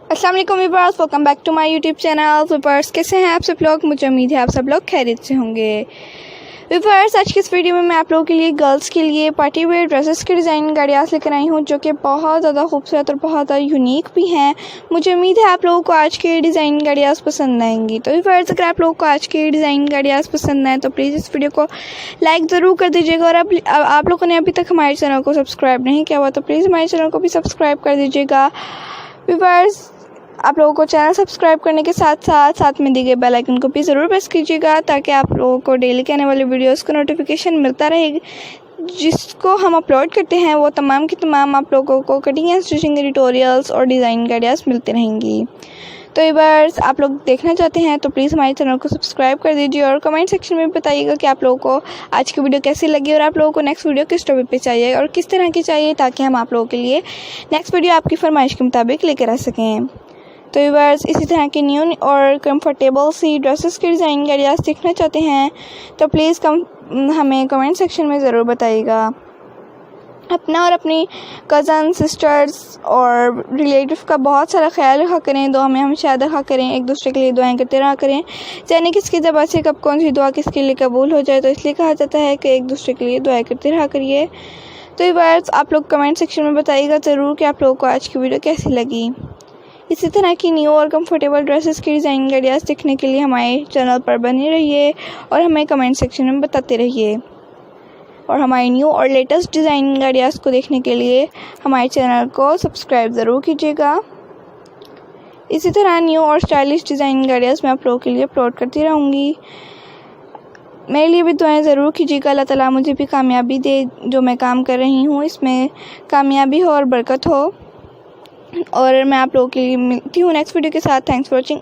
अस्सलाम वालेकुम viewers, welcome back to my YouTube channel. Viewers कैसे हैं आप सब लोग? मुझे उम्मीद है आप सब लोग खैरियत से होंगे। व्यूअर्स आज की इस वीडियो में मैं आप लोगों के लिए गर्ल्स के लिए पार्टी वेयर ड्रेसेस की डिज़ाइन गाड़ियास लेकर आई हूँ, जो कि बहुत ज़्यादा खूबसूरत और बहुत ज़्यादा यूनिक भी हैं। मुझे उम्मीद है आप लोगों को आज के डिज़ाइन गाड़ियास पसंद आएंगी। तो व्यूअर्स अगर आप लोगों को आज के डिज़ाइन गाड़ियास पसंद आए तो प्लीज़ इस वीडियो को लाइक ज़रूर कर दीजिएगा। और आप लोगों ने अभी तक हमारे चैनल को सब्सक्राइब नहीं किया हुआ तो प्लीज़ हमारे चैनल को भी सब्सक्राइब कर दीजिएगा। व्यूअर्स आप लोगों को चैनल सब्सक्राइब करने के साथ में दी गए बेल आइकन को भी ज़रूर प्रेस कीजिएगा, ताकि आप लोगों को डेली के आने वाले वीडियोस का नोटिफिकेशन मिलता रहेगा। जिसको हम अपलोड करते हैं वो तमाम की तमाम आप लोगों को कटिंग एंड स्टिचिंग ट्यूटोरियल्स और डिज़ाइन गाइड्स मिलती रहेंगी। तो एक बार आप लोग देखना चाहते हैं तो प्लीज़ हमारे चैनल को सब्सक्राइब कर दीजिए और कमेंट सेक्शन में बताइएगा कि आप लोगों को आज की वीडियो कैसी लगी और आप लोगों को नेक्स्ट वीडियो किस टॉपिक पे चाहिए और किस तरह की चाहिए, ताकि हम आप लोगों के लिए नेक्स्ट वीडियो आपकी फरमाइश के मुताबिक लेकर आ सकें। तो व्यूअर्स इसी तरह की न्यू और कंफर्टेबल सी ड्रेसेस के डिज़ाइन गाइड्स देखना चाहते हैं तो प्लीज़ हमें कमेंट सेक्शन में ज़रूर बताइएगा। अपना और अपनी कज़न सिस्टर्स और रिलेटिव का बहुत सारा ख्याल रखा करें, दुआ में हमेशा याद रखा करें, एक दूसरे के लिए दुआएं करते रहा करें। जाने किसकी ज़बान से कब कौन सी दुआ किसके लिए कबूल हो जाए, तो इसलिए कहा जाता है कि एक दूसरे के लिए दुआएं करते रहा करिए। तो व्यूअर्स आप लोग कमेंट सेक्शन में बताइएगा ज़रूर कि आप लोगों को आज की वीडियो कैसी लगी। इसी तरह की न्यू और कंफर्टेबल ड्रेसेस की डिज़ाइन गाइड्स देखने के लिए हमारे चैनल पर बने रहिए और हमें कमेंट सेक्शन में बताते रहिए। और हमारी न्यू और लेटेस्ट डिज़ाइन गाइड्स को देखने के लिए हमारे चैनल को सब्सक्राइब ज़रूर कीजिएगा। इसी तरह न्यू और स्टाइलिश डिज़ाइन गाइड्स मैं आप लोगों के लिए अपलोड करती रहूँगी। मेरे लिए भी दुआएं ज़रूर कीजिएगा, अल्लाह ताला मुझे भी कामयाबी दे, जो मैं काम कर रही हूँ इसमें कामयाबी हो और बरकत हो। और मैं आप लोगों के लिए मिलती हूँ नेक्स्ट वीडियो के साथ। Thanks for watching.